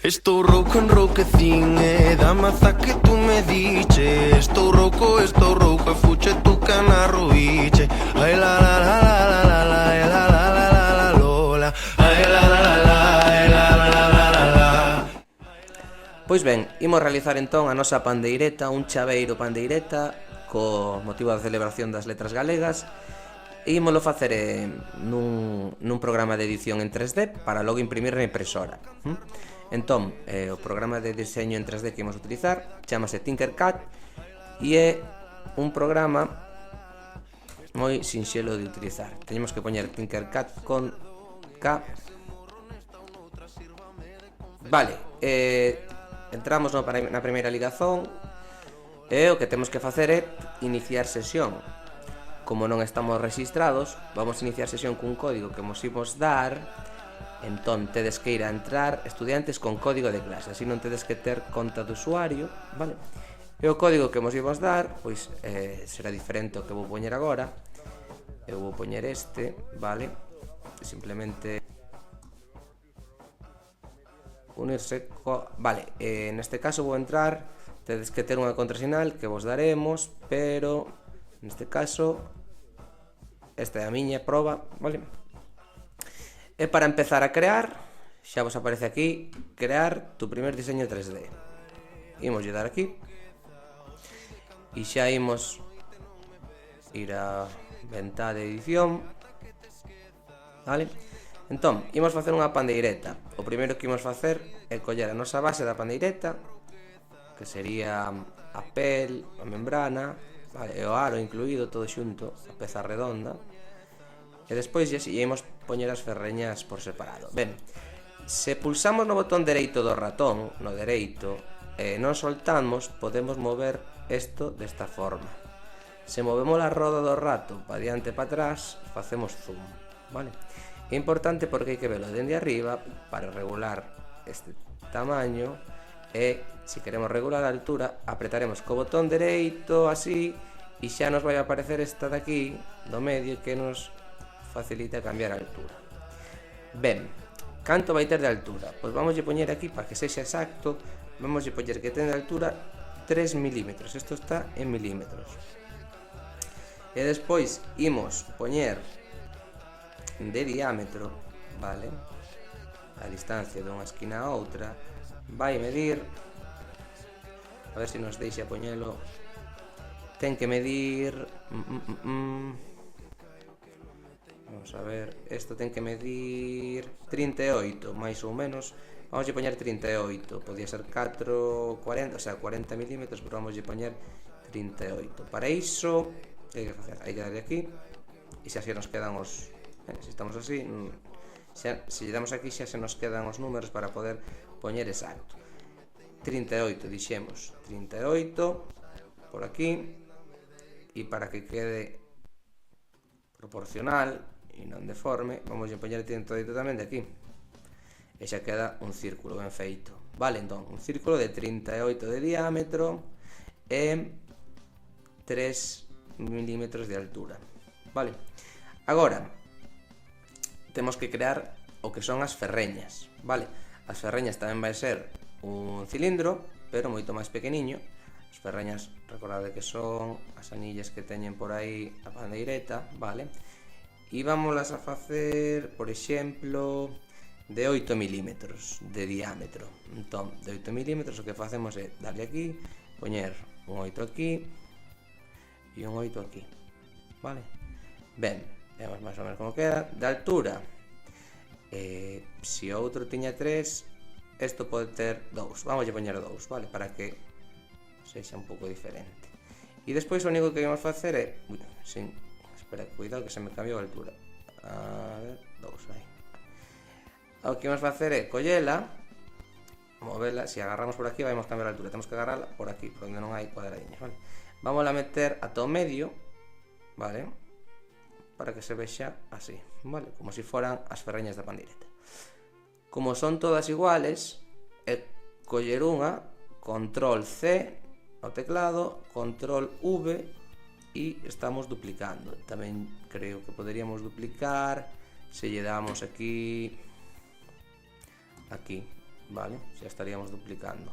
Estou rouco enrouquecín e da maza que tú me diche. Estou rouco e fuche tu cana roiche. Ai la la la la la la la, ai la la la la la lola. Ai la la la la, ai la la la la la la. Pois ben, imos realizar entón a nosa pandeireta, un chaveiro pandeireta co motivo da celebración das letras galegas. E ímolo facer nun programa de edición en 3D para logo imprimir na impresora. Entón, o programa de diseño en 3D que imos utilizar chamase Tinkercad e é un programa moi sinxelo de utilizar. Teñemos que poñer Tinkercad con K. Vale, entramos na primeira ligazón e o que temos que facer é iniciar sesión. Como non estamos registrados, vamos a iniciar sesión cun código que mos imos dar. Entón tedes que ir a entrar estudiantes con código de clase, así non tedes que ter conta de usuario, vale? E o código que mos imos dar, pois será diferente ao que vou poñer agora. Eu vou poñer este, vale? Simplemente unirse vale, neste caso vou entrar. Tedes que ter unha contrasinal que vos daremos, pero neste caso esta é a miña proba, vale? E para empezar a crear, xa vos aparece aquí crear tu primer diseño 3D. Imos lle dar aquí e xa imos ir a ventá de edición, vale? Entón, imos facer unha pandeireta. O primeiro que imos facer é coller a nosa base da pandeireta, que sería a pel, a membrana, vale, e o aro incluído, todo xunto, a peza redonda. E despois xa imos poñer as ferreñas por separado. Ben, se pulsamos no botón dereito do ratón, no dereito, e non soltamos, podemos mover isto desta forma. Se movemos a roda do rato para diante e para atrás, facemos zoom, vale? É importante porque hai que velo dende arriba para regular este tamaño. E se queremos regular a altura, apretaremos co botón dereito así e xa nos vai aparecer esta de aquí do medio que nos facilita cambiar a altura. Ben, canto vai ter de altura? Pois vamos a poñer aquí para que sexa exacto. Vamos a poñer que ten de altura 3 milímetros. Isto está en milímetros. E despois imos poñer de diámetro, vale? A distancia dunha esquina a outra vai medir, a ver se nos deixa poñelo. Ten que medir vamos a ver, isto ten que medir 38, máis ou menos. Vamos a poñer 38, podía ser 4, 40, o sea, 40 milímetros, pero vamos a poñer 38. Para iso, hai que facer? Hai que darle aquí e xa se nos quedan os... se estamos así, se lle damos aquí xa se nos quedan os números para poder poñer exacto. 38, dixemos 38 por aquí, e para que quede proporcional e non deforme, vamos a poñer 38 tamén de aquí, e xa queda un círculo ben feito. Vale, entón, un círculo de 38 de diámetro e 3 milímetros de altura. Vale, agora temos que crear o que son as ferreñas, vale? As ferreñas tamén vai ser un cilindro, pero moito máis pequeniño. As ferreñas, recordade que son as anillas que teñen por aí a pandeireta, vale? E vámolas a facer, por exemplo, de 8 milímetros de diámetro. Entón, de 8 milímetros o que facemos é darle aquí, poñer un 8 aquí e un 8 aquí, vale? Ben, vemos máis ou menos como queda. De altura, se o outro tiña 3, isto pode ter 2, vamos a poñer 2, vale? Para que sexa un pouco diferente. E despois o único que vamos facer é... espera, cuidado que se me cambiou a altura. A ver, 2, aí. O que vamos facer é collela, movela, se agarramos por aquí vamos cambiar a altura, temos que agarrarla por aquí, por onde non hai cuadradiños, vale? Vamos a meter ata o medio, vale? Para que se vexa así, vale? Como se foran as ferreñas da pandeireta. Como son todas iguales, é coller unha, control C ao teclado, control V e estamos duplicando. Tamén creo que poderíamos duplicar se lle damos aquí, vale, xa estaríamos duplicando.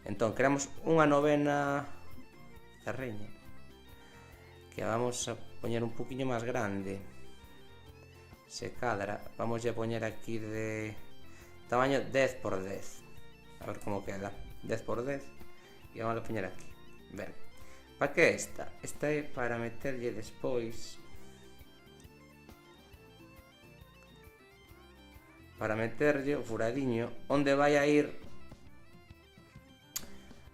Entón, creamos unha novena cerreña que vamos a poñer un poquinho máis grande. Se cadra, vamos a poñer aquí de tamaño 10 por 10. A ver como queda. 10 por 10 e vamos a poñer aquí. Ben, para que esta? Esta é para meterlle despois, para meterlle o furadiño onde vai a ir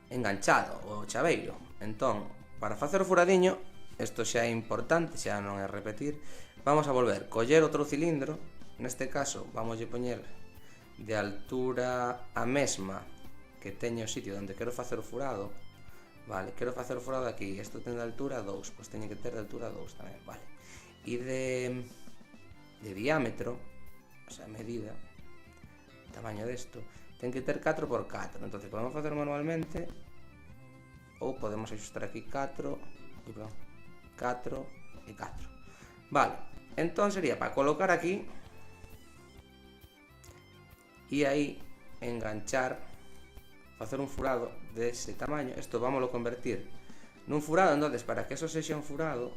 enganchado o chaveiro. Entón, para facer o furadiño, isto xa é importante, xa non é repetir, vamos a volver, coller outro cilindro, neste caso vamos a poñer de altura a mesma que teño o sitio onde quero facer o furado, vale, quero facer o furado aquí, isto ten de altura 2, pois teño que ter de altura 2 tamén, vale, e de diámetro, o sea, medida, tamaño desto, ten que ter 4 por 4, entonces podemos facer manualmente ou podemos ajustar aquí 4 e 4. Vale, entón sería para colocar aquí e aí enganchar, facer un furado dese tamaño. Isto vámoslo convertir nun furado, entonces para que eso sexa un furado,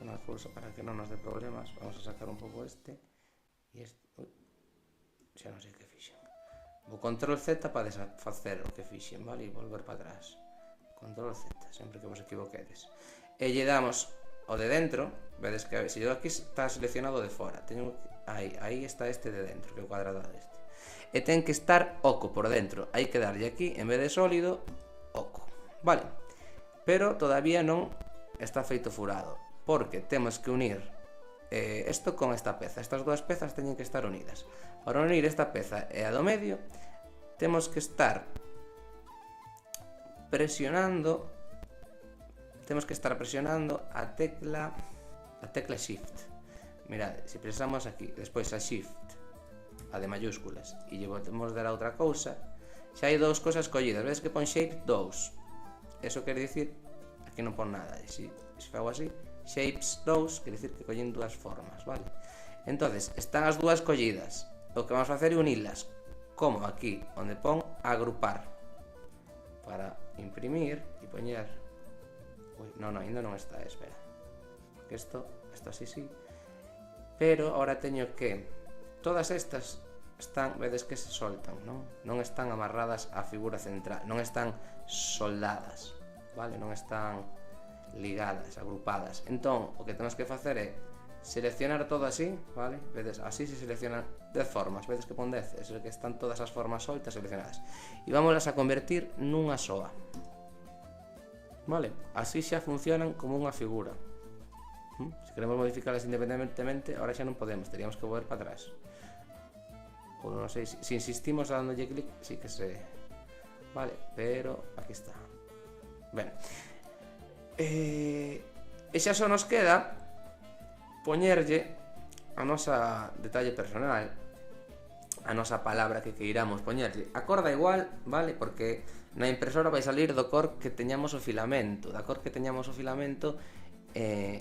unha cousa para que non nos dé problemas, vamos a sacar un pouco este e este, xa non sei que fixen. Vou control Z para desfacer o que fixen, vale, e volver para atrás. Control Z, sempre que vos equivoquedes. E lle damos o de dentro, vedes que se yo aquí está seleccionado de fora, teño aí está este de dentro, que é o cuadrado este. E ten que estar oco por dentro, hai que darlle aquí, en vez de sólido, oco, vale. Pero todavía non está feito furado, porque temos que unir isto con esta peza. Estas dúas pezas teñen que estar unidas. Para unir esta peza e a do medio, temos que estar presionando a tecla Shift. Mirad, se presamos aquí, despois a Shift, a de mayúsculas, e lle volvemos dar a outra cousa, xa hai dous cousas collidas. Vedes que pon Shape 2, eso quere dicir, aquí non pon nada, e se fago así, Shapes 2, quere dicir que collen dúas formas, vale? Entonces, están as dúas collidas, o que vamos a facer é unilas, como aquí, onde pon agrupar, para imprimir e poñer. Non, ainda non está, espera, porque isto así sí, pero ahora teño que todas estas están, vedes que se soltan, non están amarradas á figura central, non están soldadas, vale, non están ligadas, agrupadas. Entón, o que temos que facer é seleccionar todo así, vale, vedes, así se seleccionan 10 formas, vedes que pon 10, é que están todas as formas soltas seleccionadas, e vámolas a convertir nunha soa, vale, así xa funcionan como unha figura. Se queremos modificarlas independentemente, ahora xa non podemos, teríamos que volver para atrás, ou non sei, se insistimos dándolle clic, sí que se, vale, pero aquí está. Ben, e xa só nos queda poñerlle a nosa detalle personal, a nosa palabra que queiramos poñerlle. A cor da igual, vale, porque na impresora vai salir do cor que teñamos o filamento, da cor que teñamos o filamento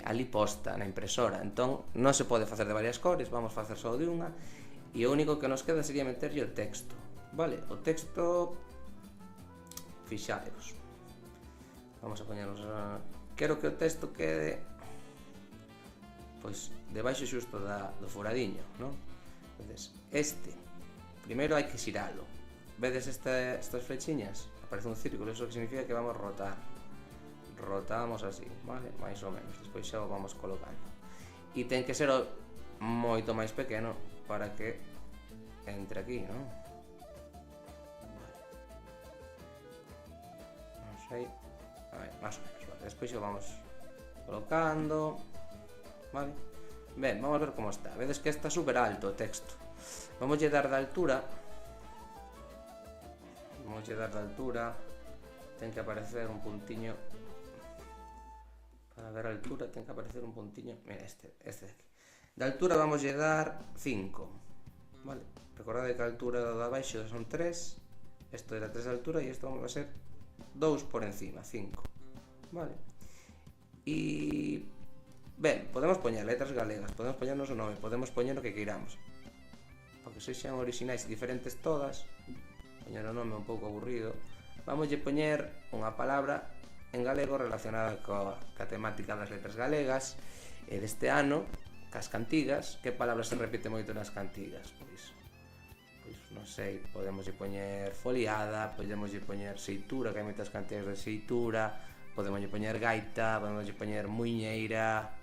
ali posta na impresora. Entón non se pode facer de varias cores, vamos facer só de unha, e o único que nos queda sería meterlle o texto, vale, o texto, fixadeos, vamos a poñernos quero que o texto quede pois debaixo xusto do furadiño, non? Entonces, primeiro hai que xiralo. Vedes estas flechiñas? Aparece un círculo, eso que significa que vamos a rotar. Rotamos así, vale? Mais ou menos, despois xa o vamos colocando. E ten que ser moito máis pequeno para que entre aquí, non? Vale. Non sei, a ver, máis ou menos, vale? Despois xa o vamos colocando, vale? Ben, vamos a ver como está. Vedes que está super alto o texto. Vamos a dar de altura. Ten que aparecer un puntiño. Para ver a altura ten que aparecer un puntiño. Mira, este de aquí. De altura vamos a dar 5. Vale, recordad que a altura de abaixo son 3. Isto era 3 de altura e isto vamos a ser 2 por encima, 5. Vale. E Ben, podemos poñer letras galegas, podemos poñer noso nome, podemos poñer o que queiramos. Para que sexan originais e diferentes todas, poñer o nome un pouco aburrido, vamos a poñer unha palabra en galego relacionada coa temática das letras galegas e deste ano, cas cantigas. Que palabra se repite moito nas cantigas? Pois non sei, podemos poñer foliada, podemos poñer xeitura, que hai moitas cantigas de xeitura, podemos poñer gaita, podemos poñer muiñeira,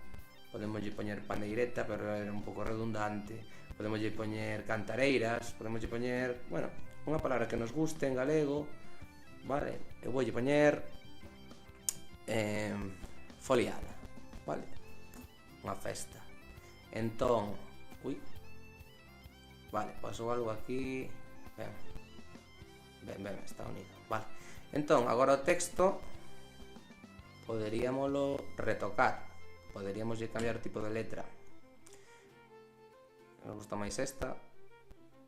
podemos poñer pandeireta, pero é un pouco redundante, podemos poñer cantareiras, podemos poñer, bueno, unha palabra que nos guste en galego, vale? Eu vou poñer foliada, vale? Unha festa. Entón, vale, pasou algo aquí. Ben, está unido, vale. Entón, agora o texto poderíamoslo retocar. Poderíamos cambiar o tipo de letra. Me gusta máis esta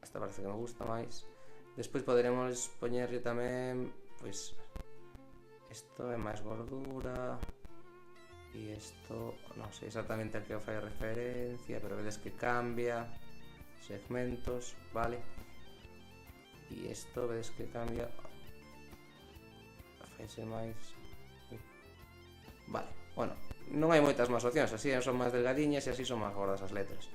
parece que me gusta máis. Despois poderemos poñerlle tamén, pois, isto é máis gordura, e isto non sei exactamente a que o fai referencia, pero vedes que cambia segmentos, vale? E isto vedes que cambia, faise máis, vale, bueno, non hai moitas máis opcións, así son máis delgadiñas e así son máis gordas as letras.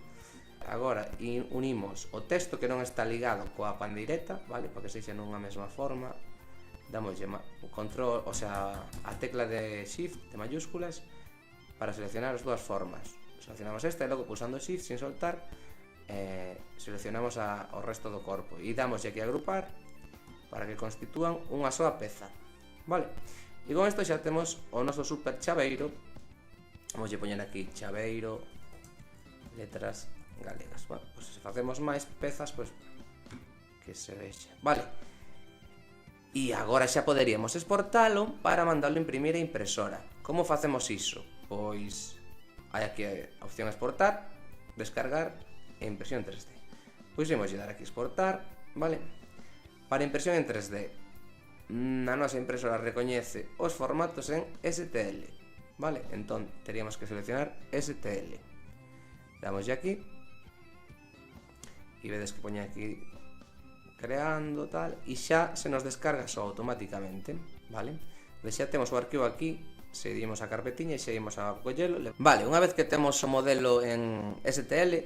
Agora unimos o texto que non está ligado coa pandeireta, vale? Para que sexa nunha mesma forma. Damos control, o sea, a tecla de Shift de mayúsculas para seleccionar as dúas formas. Seleccionamos esta e logo pulsando Shift sin soltar seleccionamos o resto do corpo e damos aquí a agrupar para que constitúan unha soa peza, vale? E con isto xa temos o noso super chaveiro. Vamos a poñer aquí chaveiro letras galegas. Bueno, pues se facemos máis pezas, pues que se vexa, vale? E agora xa poderíamos exportalo para mandalo a imprimir a impresora. Como facemos iso? Pois hai aquí a opción exportar, descargar e impresión 3D. Pois imos dar aquí exportar, vale? Para impresión en 3D, a nosa impresora recoñece os formatos en STL, vale? Entón teríamos que seleccionar STL. Damos aquí e vedes que poñe aquí creando tal, e xa se nos descarga só automáticamente, vale? Xa temos o arquivo aquí, se dimos a carpetiña e xa imos a collelo. Vale, unha vez que temos o modelo en STL,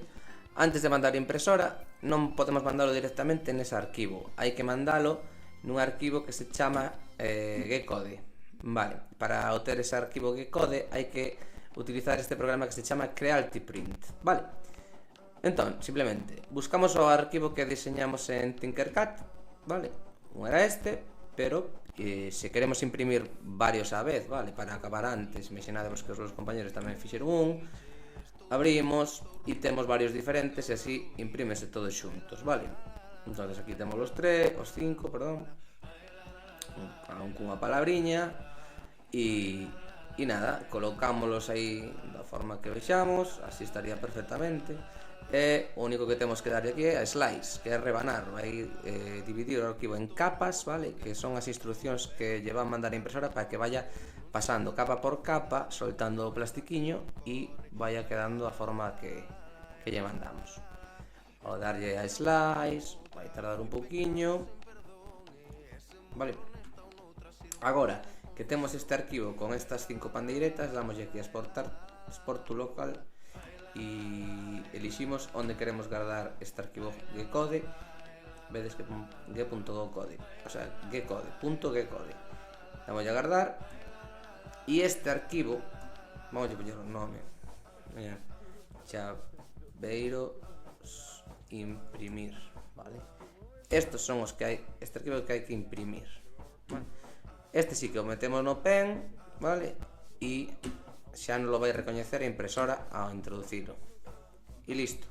antes de mandar a impresora non podemos mandalo directamente nese arquivo, hai que mandalo nun arquivo que se chama G-Code, vale? Para obter ese arquivo G-Code hai que utilizar este programa que se chama Creality Print, vale? Entón, simplemente, buscamos o arquivo que diseñamos en Tinkercad, vale? Un era este, pero se queremos imprimir varios á vez, vale? Para acabar antes, imaginademos que os meus compañeros tamén fixeron un, abrimos e temos varios diferentes e así imprímese todos xuntos, vale? Entonces aquí temos os 5, perdón, cunha palabriña e nada, colocámoslos aí da forma que vexamos, así estaría perfectamente. E o único que temos que darlle aquí é a slice, que é rebanar, vai dividir o arquivo en capas, vale? Que son as instruccións que lle van mandar a impresora para que vaya pasando capa por capa, soltando o plastiquiño e vaya quedando a forma que lle mandamos. Ao darlle a slice, vai tardar un pouquiño, vale? Agora que temos este arquivo con estas 5 pandeiretas, damos aquí a exportar, export to local, e eliximos onde queremos guardar este arquivo G-Code. Vedes que g.gcode, o sea, G-Code.gcode. Damos a guardar e este arquivo vamos a poñer o nome, chaveiro imprimir, vale? Estos son os que hai, este arquivo que hai que imprimir, vale? Este sí que o metemos no pen, vale? E xa non lo vai recoñecer a impresora ao introducilo. E listo.